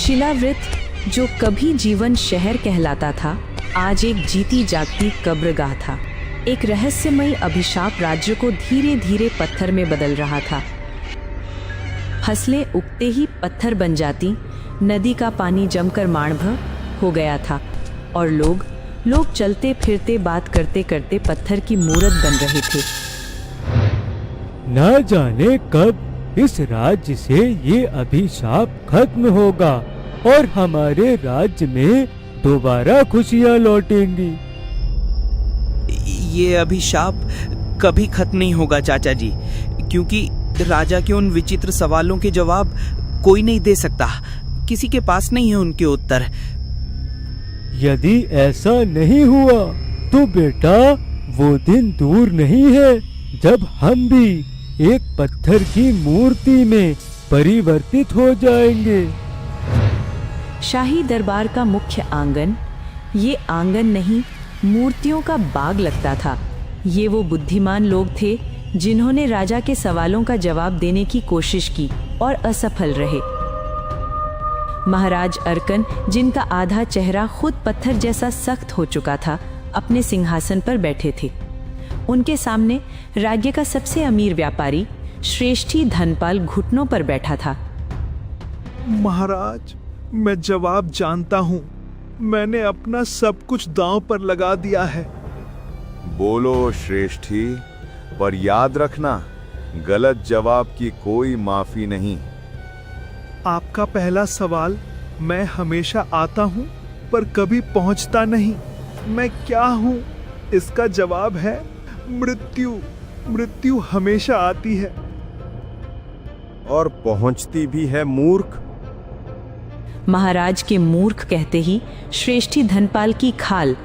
शिलावृत जो कभी जीवन शहर कहलाता था, आज एक जीती जागती कब्रगाह था। एक रहस्यमयी अभिशाप राज्य को धीरे धीरे पत्थर में बदल रहा था। फसलें उगते ही पत्थर बन जाती, नदी का पानी जमकर माणभर हो गया था और लोग चलते फिरते बात करते करते पत्थर की मूरत बन रहे थे। न जाने कब इस राज्य से ये अभिशाप खत्म होगा और हमारे राज्य में दोबारा खुशियां लौटेंगी। ये अभिशाप कभी खत्म नहीं होगा चाचा जी, क्योंकि राजा के उन विचित्र सवालों के जवाब कोई नहीं दे सकता। किसी के पास नहीं है उनके उत्तर। यदि ऐसा नहीं हुआ तो बेटा वो दिन दूर नहीं है जब हम भी एक पत्थर की मूर्ति में परिवर्तित हो जाएंगे। शाही दरबार का मुख्य आंगन ये आंगन नहीं, मूर्तियों का बाग लगता था। ये वो बुद्धिमान लोग थे जिन्होंने राजा के सवालों का जवाब देने की कोशिश की और असफल रहे। महाराज अर्कन, जिनका आधा चेहरा खुद पत्थर जैसा सख्त हो चुका था, अपने सिंहासन पर बैठे थे। उनके सामने राज्य का सबसे अमीर व्यापारी श्रेष्ठी धनपाल घुटनों पर बैठा था। महाराज, मैं जवाब जानता हूँ। मैंने अपना सब कुछ दांव पर लगा दिया है। बोलो श्रेष्ठी, पर याद रखना, गलत जवाब की कोई माफी नहीं। आपका पहला सवाल, मैं हमेशा आता हूँ पर कभी पहुँचता नहीं, मैं क्या हूँ? इसका जवाब है मृत्यु। मृत्यु हमेशा आती है और पहुंचती भी है मूर्ख। महाराज के मूर्ख कहते ही श्रेष्ठी धनपाल की खाल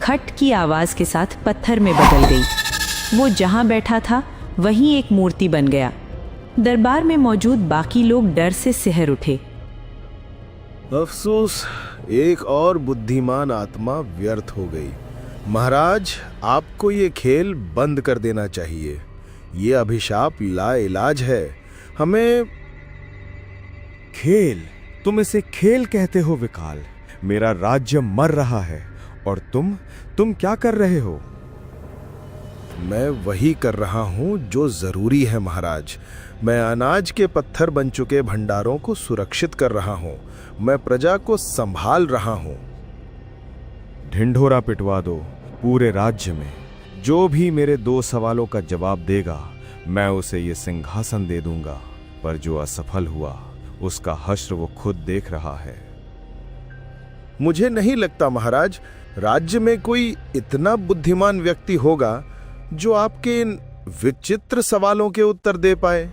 खट की आवाज के साथ पत्थर में बदल गई। वो जहां बैठा था वहीं एक मूर्ति बन गया। दरबार में मौजूद बाकी लोग डर से सिहर उठे। अफसोस, एक और बुद्धिमान आत्मा व्यर्थ हो गई। महाराज, आपको ये खेल बंद कर देना चाहिए। ये अभिशाप लाइलाज है। हमें खेल? तुम इसे खेल कहते हो विकाल? मेरा राज्य मर रहा है और तुम क्या कर रहे हो? मैं वही कर रहा हूं जो जरूरी है महाराज। मैं अनाज के पत्थर बन चुके भंडारों को सुरक्षित कर रहा हूं। मैं प्रजा को संभाल रहा हूं। ढिंढोरा पिटवा दो पूरे राज्य में। जो भी मेरे 2 सवालों का जवाब देगा, मैं उसे ये सिंहासन दे दूंगा। पर जो असफल हुआ, उसका हश्र वो खुद देख रहा है। मुझे नहीं लगता महाराज, राज्य में कोई इतना बुद्धिमान व्यक्ति होगा जो आपके इन विचित्र सवालों के उत्तर दे पाए।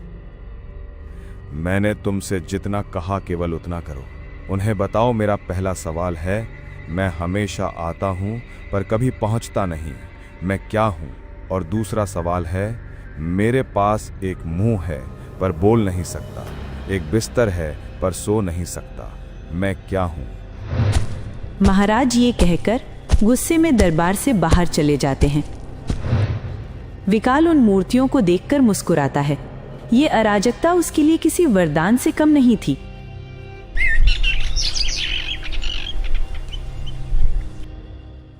मैंने तुमसे जितना कहा केवल उतना करो। उन्हें बताओ, मेरा पहला सवाल है, मैं हमेशा आता हूं पर कभी पहुंचता नहीं, मैं क्या हूं? और दूसरा सवाल है, मेरे पास एक मुंह है पर बोल नहीं सकता, एक बिस्तर है पर सो नहीं सकता, मैं क्या हूं? महाराज ये कहकर गुस्से में दरबार से बाहर चले जाते हैं। विकाल उन मूर्तियों को देखकर मुस्कुराता है। ये अराजकता उसके लिए किसी वरदान से कम नहीं थी।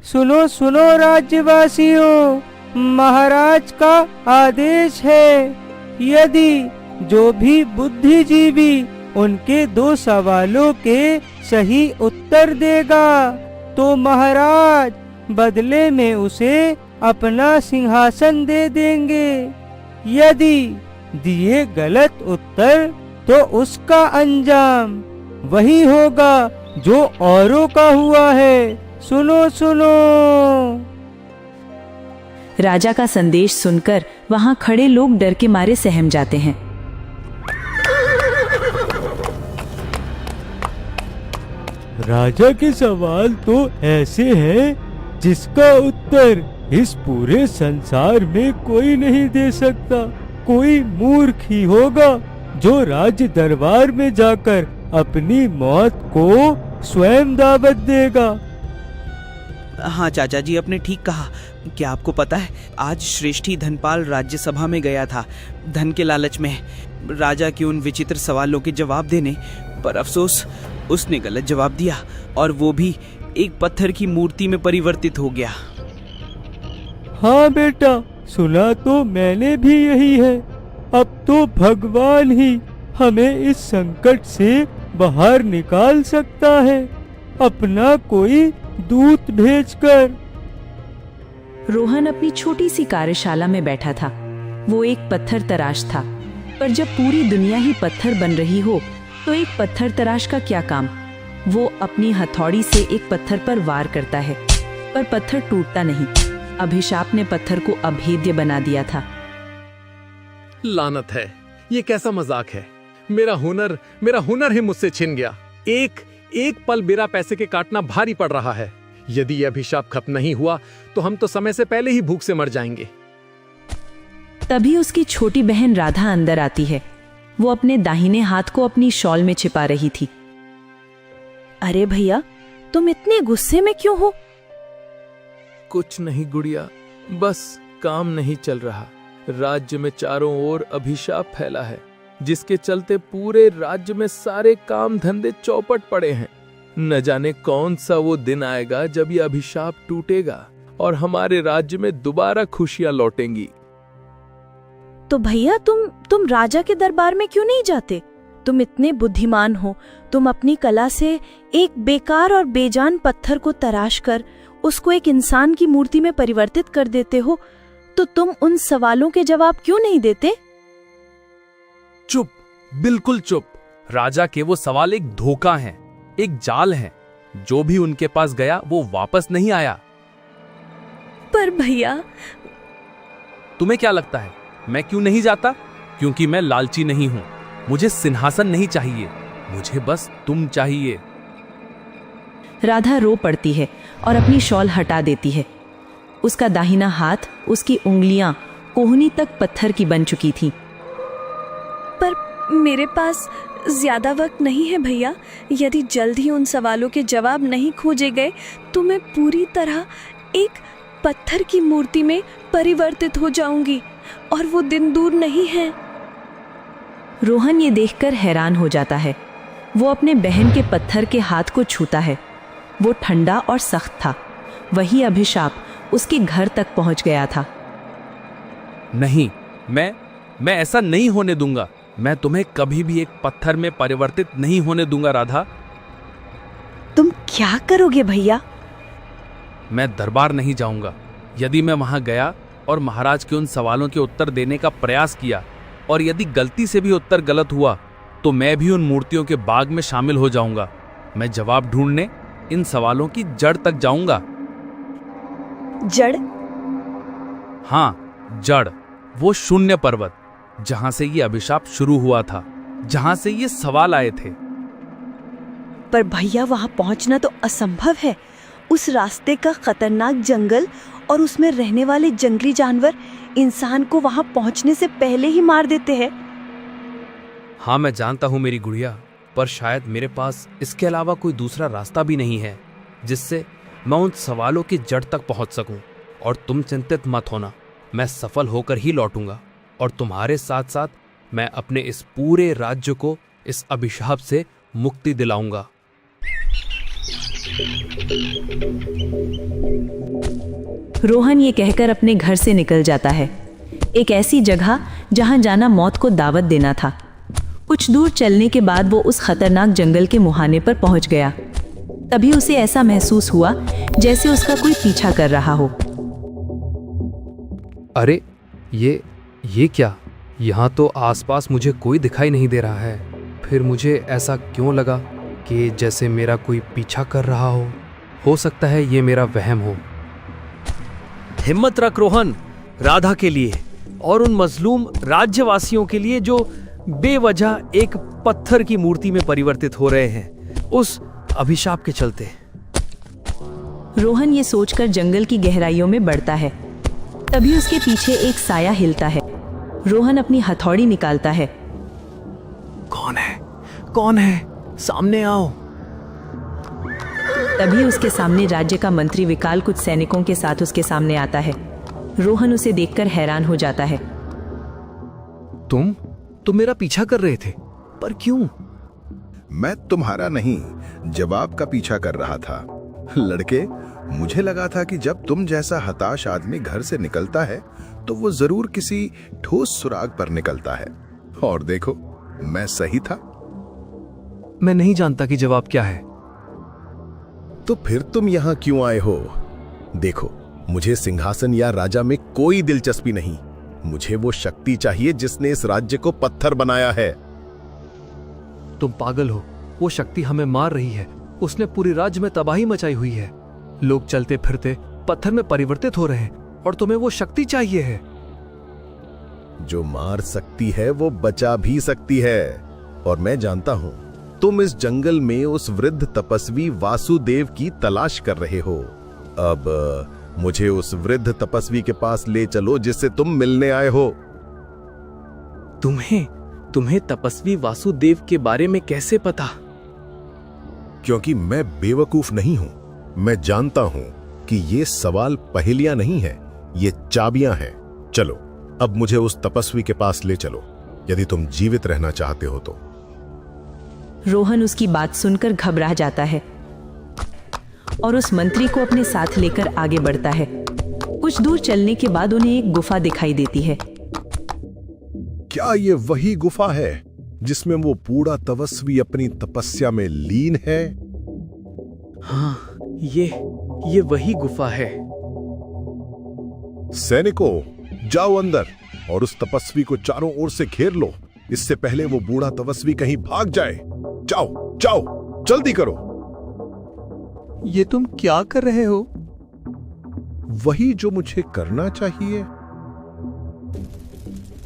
सुनो सुनो राज्यवासियों, महाराज का आदेश है, यदि जो भी बुद्धिजीवी उनके 2 सवालों के सही उत्तर देगा तो महाराज बदले में उसे अपना सिंहासन दे देंगे। यदि दिए गलत उत्तर तो उसका अंजाम वही होगा जो औरों का हुआ है। सुनो सुनो। राजा का संदेश सुनकर वहां खड़े लोग डर के मारे सहम जाते हैं। राजा के सवाल तो ऐसे हैं जिसका उत्तर इस पूरे संसार में कोई नहीं दे सकता। कोई मूर्ख ही होगा जो राज्य दरबार में जाकर अपनी मौत को स्वयं दावत देगा। हाँ चाचा जी, आपने ठीक कहा। क्या आपको पता है, आज श्रेष्ठी धनपाल राज्यसभा में गया था धन के लालच में, राजा के उन विचित्र सवालों के जवाब देने, पर अफसोस उसने गलत जवाब दिया और वो भी एक पत्थर की मूर्ति में परिवर्तित हो गया। हाँ बेटा, सुना तो मैंने भी यही है। अब तो भगवान ही हमें इस संकट से बाहर निकाल सकता है, अपना कोई दूत भेजकर। रोहन अपनी छोटी सी कार्यशाला में बैठा था। वो एक पत्थर तराश था, पर जब पूरी दुनिया ही पत्थर बन रही हो तो एक पत्थर तराश का क्या काम। वो अपनी हथौड़ी से एक पत्थर पर वार करता है, पर पत्थर टूटता नहीं। अभिशाप ने पत्थर को अभेद्य बना दिया था। लानत है, ये कैसा मजाक है। मेरा हुनर ही मुझसे छिन गया। एक पल बिना पैसे के काटना भारी पड़ रहा है। यदि यह अभिशाप खत्म नहीं हुआ तो हम तो समय से पहले ही भूख से मर जाएंगे। तभी उसकी छोटी बहन राधा अंदर आती है। वो अपने दाहिने हाथ को अपनी शॉल में छिपा रही थी। अरे भैया, तुम इतने गुस्से में क्यों हो? कुछ नहीं गुड़िया, बस काम नहीं चल रहा। राज्य में चारों ओर अभिशाप फैला है, जिसके चलते पूरे राज्य में सारे काम धंधे चौपट पड़े हैं। न जाने कौन सा वो दिन आएगा जब ये अभिशाप टूटेगा और हमारे राज्य में दोबारा खुशियां लौटेंगी। तो भैया, तुम राजा के दरबार में क्यों नहीं जाते? तुम इतने बुद्धिमान हो, तुम अपनी कला से एक बेकार और बेजान पत्थर को तराश कर उसको एक इंसान की मूर्ति में परिवर्तित कर देते हो, तो तुम उन सवालों के जवाब क्यों नहीं देते? चुप, बिल्कुल चुप। राजा के वो सवाल एक धोखा हैं, एक जाल हैं। जो भी उनके पास गया वो वापस नहीं आया। पर भैया, तुम्हें क्या लगता है मैं क्यों नहीं जाता? क्योंकि मैं लालची नहीं हूं। मुझे सिंहासन नहीं चाहिए, मुझे बस तुम चाहिए। राधा रो पड़ती है और अपनी शॉल हटा देती है। उसका दाहिना हाथ, उसकी उंगलियां कोहनी तक पत्थर की बन चुकी थीं। पर मेरे पास ज्यादा वक्त नहीं है भैया। यदि जल्द ही उन सवालों के जवाब नहीं खोजे गए तो मैं पूरी तरह एक पत्थर की मूर्ति में परिवर्तित हो जाऊंगी और वो दिन दूर नहीं है। रोहन ये देखकर हैरान हो जाता है। वो अपने बहन के पत्थर के हाथ को छूता है। वो ठंडा और सख्त था। वही अभिशाप उसके घर तक पहुंच गया था। नहीं, मैं ऐसा नहीं होने दूंगा। मैं तुम्हें कभी भी एक पत्थर में परिवर्तित नहीं होने दूंगा राधा। तुम क्या करोगे भैया? मैं दरबार नहीं जाऊंगा। यदि मैं वहां गया और महाराज के उन सवालों के उत्तर देने का प्रयास किया और यदि गलती से भी उत्तर गलत हुआ तो मैं भी उन मूर्तियों के बाग में शामिल हो जाऊंगा। मैं जवाब ढूंढने इन सवालों की जड़ तक जाऊंगा। जड़? हाँ, जड़। वो शून्य पर्वत जहां से ये अभिशाप शुरू हुआ था, जहां से ये सवाल आए थे। पर भैया, वहां पहुंचना तो असंभव है। उस रास्ते का खतरनाक जंगल और उसमें रहने वाले जंगली जानवर इंसान को वहां पहुंचने से पहले ही मार देते हैं। हाँ, मैं जानता हूं मेरी गुड़िया, पर शायद मेरे पास इसके अलावा कोई दूसरा रास्ता भी नहीं है जिससे मैं उन सवालों की जड़ तक पहुंच सकूं। और तुम चिंतित मत होना, मैं सफल होकर ही लौटूंगा और तुम्हारे साथ साथ मैं अपने इस पूरे राज्य को इस अभिशाप से मुक्ति दिलाऊंगा। रोहन ये कहकर अपने घर से निकल जाता है, एक ऐसी जगह जहां जाना मौत को दावत देना था। कुछ दूर चलने के बाद वो उस खतरनाक जंगल के मुहाने पर पहुंच गया। तभी उसे ऐसा महसूस हुआ जैसे उसका कोई पीछा कर रहा हो। अरे ये क्या? यहाँ तो आसपास मुझे कोई दिखाई नहीं दे रहा है। फिर मुझे ऐसा क्यों लगा कि जैसे मेरा कोई पीछा कर रहा हो? हो सकता है ये मेरा वहम हो। हिम्मत रख रोहन, राधा के लिए और उन मजलूम राज्यवासियों के लिए जो बेवजह एक पत्थर की मूर्ति में परिवर्तित हो रहे हैं उस अभिशाप के चलते। रोहन ये सोचकर जंगल की गहराइयों में बढ़ता है। तभी उसके पीछे एक साया हिलता है। रोहन अपनी हथौड़ी निकालता है। कौन है? सामने आओ। तभी उसके सामने राज्य का मंत्री विकाल कुछ सैनिकों के साथ उसके सामने आता है। रोहन उसे देखकर हैरान हो जाता है। तुम मेरा पीछा कर रहे थे, पर क्यों? मैं तुम्हारा नहीं, जवाब का पीछा कर रहा था। लड़के, मुझे लगा था कि जब तुम जैसा हताश आदमी घर से निकलता है तो वो जरूर किसी ठोस सुराग पर निकलता है। और देखो, मैं सही था। मैं नहीं जानता कि जवाब क्या है। तो फिर तुम यहां क्यों आए हो? देखो, मुझे सिंहासन या राजा में कोई दिलचस्पी नहीं। मुझे वो शक्ति चाहिए जिसने इस राज्य को पत्थर बनाया है। तुम पागल हो। वो शक्ति हमें मार रही है। उसने पूरे राज्य में तबाही मचाई हुई है। लोग चलते फिरते पत्थर में परिवर्तित हो रहे हैं और तुम्हें वो शक्ति चाहिए है। जो मार सकती है वो बचा भी सकती है। और मैं जानता हूं तुम इस जंगल में उस वृद्ध तपस्वी वासुदेव की तलाश कर रहे हो। अब मुझे उस वृद्ध तपस्वी के पास ले चलो जिससे तुम मिलने आए हो। तुम्हें तपस्वी वासुदेव के बारे में कैसे पता? क्योंकि मैं बेवकूफ नहीं हूं। मैं जानता हूं कि ये सवाल पहेलियां नहीं है, ये चाबियां हैं। चलो, अब मुझे उस तपस्वी के पास ले चलो, यदि तुम जीवित रहना चाहते हो तो। रोहन उसकी बात सुनकर घबरा जाता है और उस मंत्री को अपने साथ लेकर आगे बढ़ता है। कुछ दूर चलने के बाद उन्हें एक गुफा दिखाई देती है। क्या ये वही गुफा है जिसमें वो बूढ़ा तपस्वी अपनी तपस्या में लीन है? हाँ, ये वही गुफा है। सैनिकों, जाओ अंदर और उस तपस्वी को चारों ओर से घेर लो, इससे पहले वो बूढ़ा तपस्वी कहीं भाग जाए। जाओ जाओ, जल्दी करो। ये तुम क्या कर रहे हो? वही जो मुझे करना चाहिए।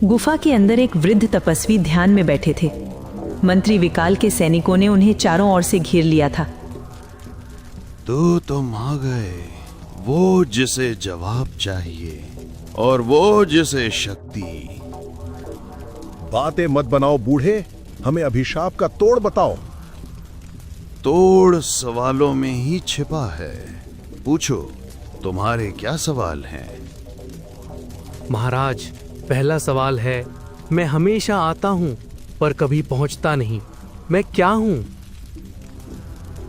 गुफा के अंदर एक वृद्ध तपस्वी ध्यान में बैठे थे। मंत्री विकाल के सैनिकों ने उन्हें चारों ओर से घेर लिया था। तो तुम आ गए, वो जिसे जवाब चाहिए और वो जिसे शक्ति। बातें मत बनाओ बूढ़े, हमें अभिशाप का तोड़ बताओ। तोड़ सवालों में ही छिपा है। पूछो, तुम्हारे क्या सवाल हैं? महाराज, पहला सवाल है, मैं हमेशा आता हूं पर कभी पहुंचता नहीं। मैं क्या हूं?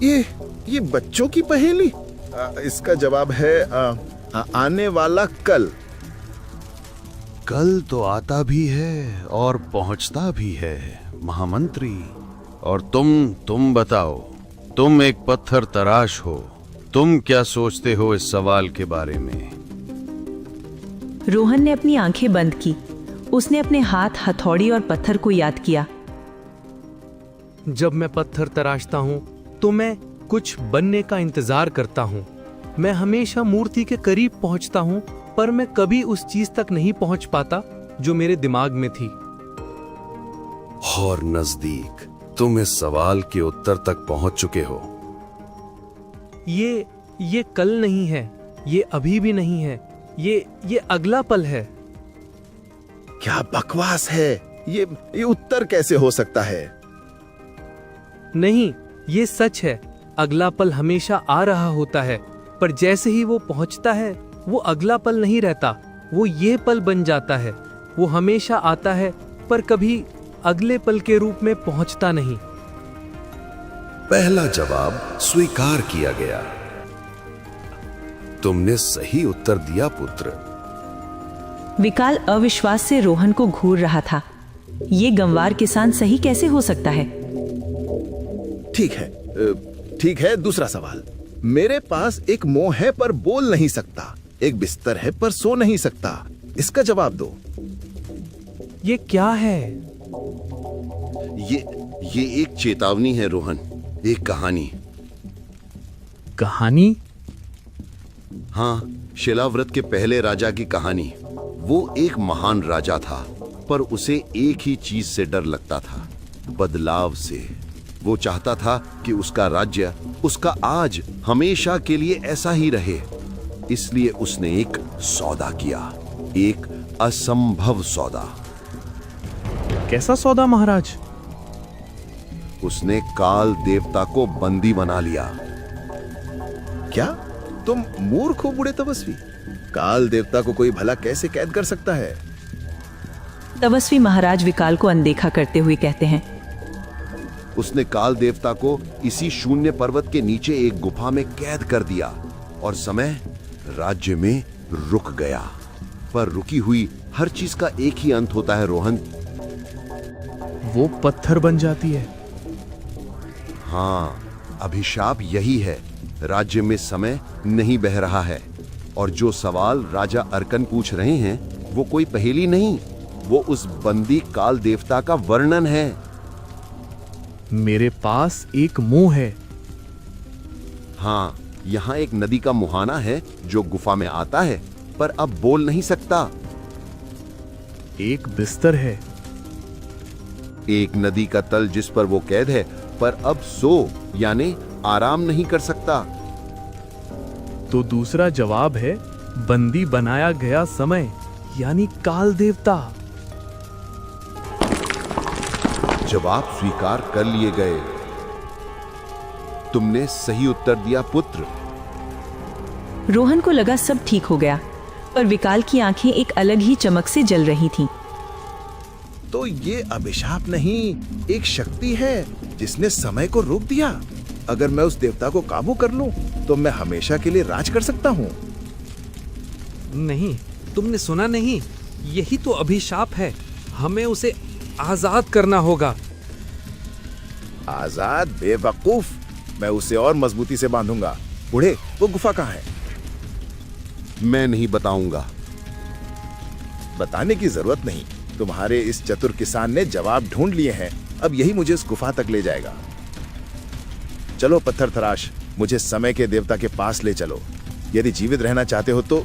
ये बच्चों की पहेली। इसका जवाब है आने वाला कल। कल तो आता भी है और पहुंचता भी है महामंत्री। और तुम बताओ, तुम एक पत्थर तराश हो, तुम क्या सोचते हो इस सवाल के बारे में? रोहन ने अपनी आंखें बंद की। उसने अपने हाथ, हथौड़ी और पत्थर को याद किया। जब मैं पत्थर तराशता हूं तो मैं कुछ बनने का इंतजार करता हूं। मैं हमेशा मूर्ति के करीब पहुंचता हूं, पर मैं कभी उस चीज तक नहीं पहुंच पाता जो मेरे दिमाग में थी। और नजदीक तुम इस सवाल के उत्तर तक पहुंच चुके हो। ये कल नहीं है, ये अभी भी नहीं है, ये अगला पल है। क्या बकवास है? ये उत्तर कैसे हो सकता है? नहीं, ये सच है। अगला पल हमेशा आ रहा होता है, पर जैसे ही वो पहुंचता है वो अगला पल नहीं रहता, वो ये पल बन जाता है। वो हमेशा आता है पर कभी अगले पल के रूप में पहुंचता नहीं। पहला जवाब स्वीकार किया गया। तुमने सही उत्तर दिया पुत्र। विकाल अविश्वास से रोहन को घूर रहा था। ये गंवार किसान सही कैसे हो सकता है? ठीक है, दूसरा सवाल। मेरे पास एक मुंह है पर बोल नहीं सकता, एक बिस्तर है पर सो नहीं सकता। इसका जवाब दो। ये क्या है? ये एक चेतावनी है रोहन, एक कहानी। कहानी? हाँ, शिलाव्रत के पहले राजा की कहानी। वो एक महान राजा था, पर उसे एक ही चीज से डर लगता था, बदलाव से। वो चाहता था कि उसका राज्य, उसका आज हमेशा के लिए ऐसा ही रहे। इसलिए उसने एक सौदा किया, एक असंभव सौदा। कैसा सौदा महाराज? उसने काल देवता को बंदी बना लिया। क्या तुम मूर्ख हो बूढ़े तपस्वी? काल देवता को कोई भला कैसे कैद कर सकता है? तपस्वी महाराज विकाल को अनदेखा करते हुए कहते हैं, उसने काल देवता को इसी शून्य पर्वत के नीचे एक गुफा में कैद कर दिया और समय राज्य में रुक गया। पर रुकी हुई हर चीज का एक ही अंत होता है रोहन। वो पत्थर बन जाती है। हाँ, अभिशाप यही है। राज्य में समय नहीं बह रहा है और जो सवाल राजा अर्कन पूछ रहे हैं वो कोई पहेली नहीं, वो उस बंदी काल देवता का वर्णन है। मेरे पास एक मुंह है। हाँ, यहाँ एक नदी का मुहाना है जो गुफा में आता है पर अब बोल नहीं सकता। एक बिस्तर है। एक नदी का तल जिस पर वो कैद है पर अब सो यानी आराम नहीं कर सकता। तो दूसरा जवाब है बंदी बनाया गया समय यानी काल देवता। जवाब स्वीकार कर लिए गए। तुमने सही उत्तर दिया पुत्र। रोहन को लगा सब ठीक हो गया, पर विकाल की आंखें एक अलग ही चमक से जल रही थीं। तो ये अभिशाप नहीं, एक शक्ति है जिसने समय को रोक दिया। अगर मैं उस देवता को काबू कर लूं, तो मैं हमेशा के लिए राज कर सकता हूं। नहीं, तुमने सुना नहीं? यही तो अभिशाप है। हमें उसे आजाद करना होगा। आजाद? बेवकूफ, मैं उसे और मजबूती से बांधूंगा। बूढ़े, वो गुफा कहाँ है? मैं नहीं बताऊंगा। बताने की जरूरत नहीं, तुम्हारे इस चतुर किसान ने जवाब ढूंढ लिए हैं। अब यही मुझे उस गुफा तक ले जाएगा। चलो पत्थर तराश, मुझे समय के देवता के पास ले चलो। यदि जीवित रहना चाहते हो तो।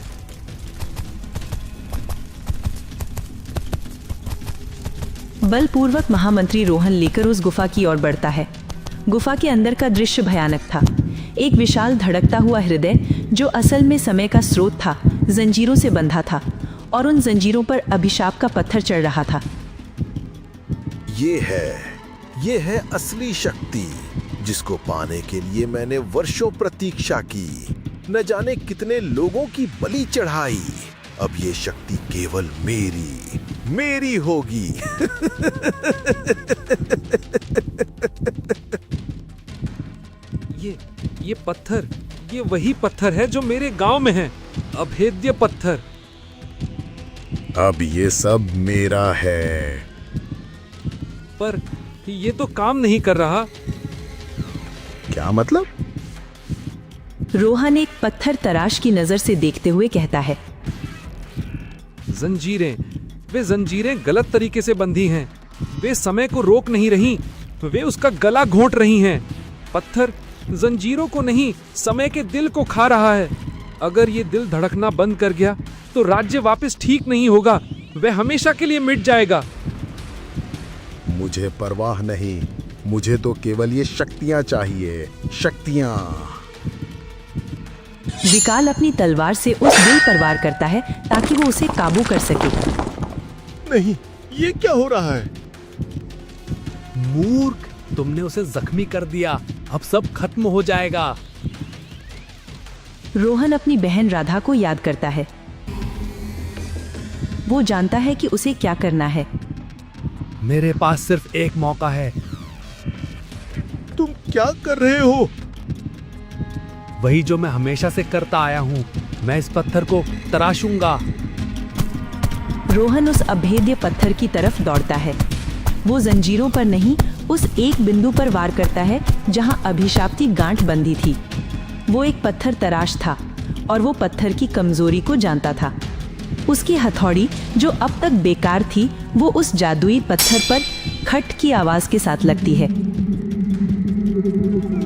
बलपूर्वक महामंत्री रोहन लेकर उस गुफा की ओर बढ़ता है। गुफा के अंदर का दृश्य भयानक था। एक विशाल धड़कता हुआ हृदय, जो असल में समय का स्रोत था, जंजीरों से बंधा था और उन जंजीरों पर अभिशाप का पत्थर चढ़ रहा था। ये है असली शक्ति, जिसको पाने के लिए मैंने वर्षों प्रतीक्षा की, न जाने कितने लोगों की बलि चढ़ाई। अब ये शक्ति केवल मेरी होगी। ये पत्थर, ये वही पत्थर है जो मेरे गांव में है। अभेद्य पत्थर। अब ये सब मेरा है। पर ये तो काम नहीं कर रहा। क्या मतलब? रोहन एक पत्थर तराश की नजर से देखते हुए कहता है, जंजीरें, वे जंजीरें गलत तरीके से बंधी हैं। वे समय को रोक नहीं रही, वे उसका गला घोंट रही हैं। पत्थर जंजीरों को नहीं, समय के दिल को खा रहा है। अगर ये दिल धड़कना बंद कर गया तो राज्य वापस ठीक नहीं होगा। वह हमेशा के लिए मिट जाएगा। मुझे परवाह नहीं, मुझे तो केवल ये शक्तियां चाहिए, शक्तियां। विकाल अपनी तलवार से उस दिल पर वार करता है ताकि वो उसे काबू कर सके। नहीं, ये क्या हो रहा है? मूर्ख, तुमने उसे जख्मी कर दिया। अब सब खत्म हो जाएगा। रोहन अपनी बहन राधा को याद करता है। वो जानता है कि उसे क्या करना है। मेरे पास सिर्फ एक मौका है। तुम क्या कर रहे हो? वही जो मैं हमेशा से करता आया हूँ। मैं इस पत्थर को तराशूंगा। रोहन उस अभेद्य पत्थर की तरफ दौड़ता है। वो जंजीरों पर नहीं, उस एक बिंदु पर वार करता है जहां अभिशाप की गांठ बंधी थी। वो एक पत्थर तराश था और वो पत्थर की कमजोरी को जानता था। उसकी हथौड़ी, जो अब तक बेकार थी, वो उस जादुई पत्थर पर खट की आवाज के साथ लगती है।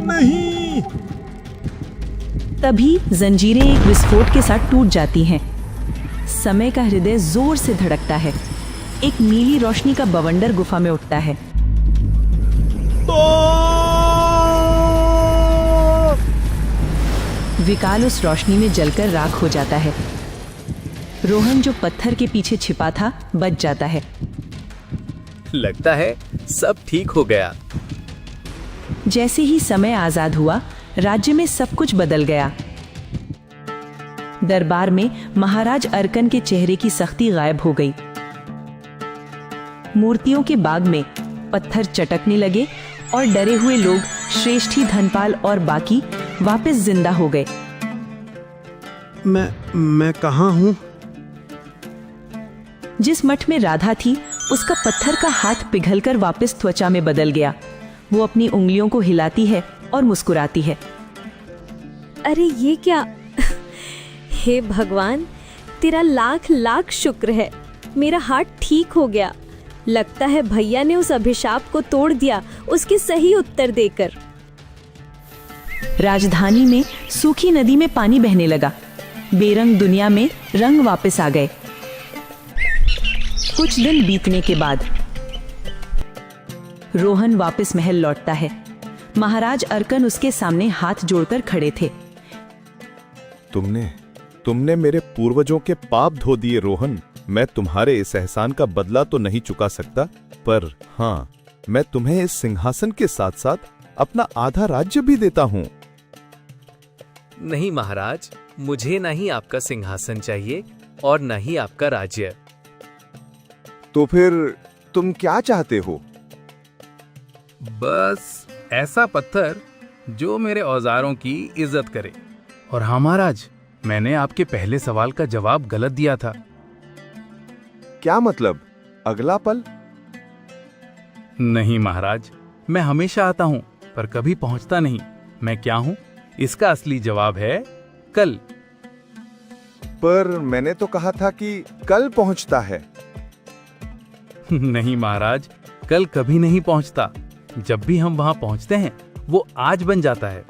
नहीं। तभी जंजीरें एक विस्फोट के साथ टूट जाती हैं। समय का हृदय जोर से धड़कता है। एक नीली रोशनी का बवंडर गुफा में उठता है। विकाल उस रोशनी में जलकर राख हो जाता है। रोहन, जो पत्थर के पीछे छिपा था, बच जाता है। लगता है सब ठीक हो गया। जैसे ही समय आजाद हुआ, राज्य में सब कुछ बदल गया। दरबार में महाराज अर्कन के चेहरे की सख्ती गायब हो गई। मूर्तियों के बाग में पत्थर चटकने लगे और डरे हुए लोग श्रेष्ठी, धनपाल और बाकी वापस जिंदा हो गए। मैं कहाँ हूँ? जिस मठ में राधा थी उसका पत्थर का हाथ पिघलकर वापस त्वचा में बदल गया। वो अपनी उंगलियों को हिलाती है और मुस्कुराती है। अरे ये क्या? हे भगवान, तेरा लाख लाख शुक्र है, मेरा हाथ ठीक हो गया। लगता है भैया ने उस अभिशाप को तोड़ दिया, उसके सही उत्तर देकर। राजधानी में सूखी नदी में पानी बहने लगा। बेरंग दुनिया में रंग वापस आ गए। कुछ दिन बीतने के बाद रोहन वापस महल लौटता है। महाराज अर्कन उसके सामने हाथ जोड़कर खड़े थे। तुमने मेरे पूर्वजों के पाप धो दिए रोहन। मैं तुम्हारे इस एहसान का बदला तो नहीं चुका सकता, पर हाँ, मैं तुम्हें इस सिंहासन के साथ साथ अपना आधा राज्य भी देता हूँ। नहीं महाराज, मुझे न ही आपका सिंहासन चाहिए और न ही आपका राज्य। तो फिर तुम क्या चाहते हो? बस ऐसा पत्थर जो मेरे औजारों की इज्जत करे। और हाँ महाराज, मैंने आपके पहले सवाल का जवाब गलत दिया था। क्या मतलब? अगला पल? नहीं महाराज, मैं हमेशा आता हूँ पर कभी पहुँचता नहीं। मैं क्या हूँ, इसका असली जवाब है कल। पर मैंने तो कहा था कि कल पहुँचता है। नहीं महाराज, कल कभी नहीं पहुँचता। जब भी हम वहां पहुँचते हैं वो आज बन जाता है।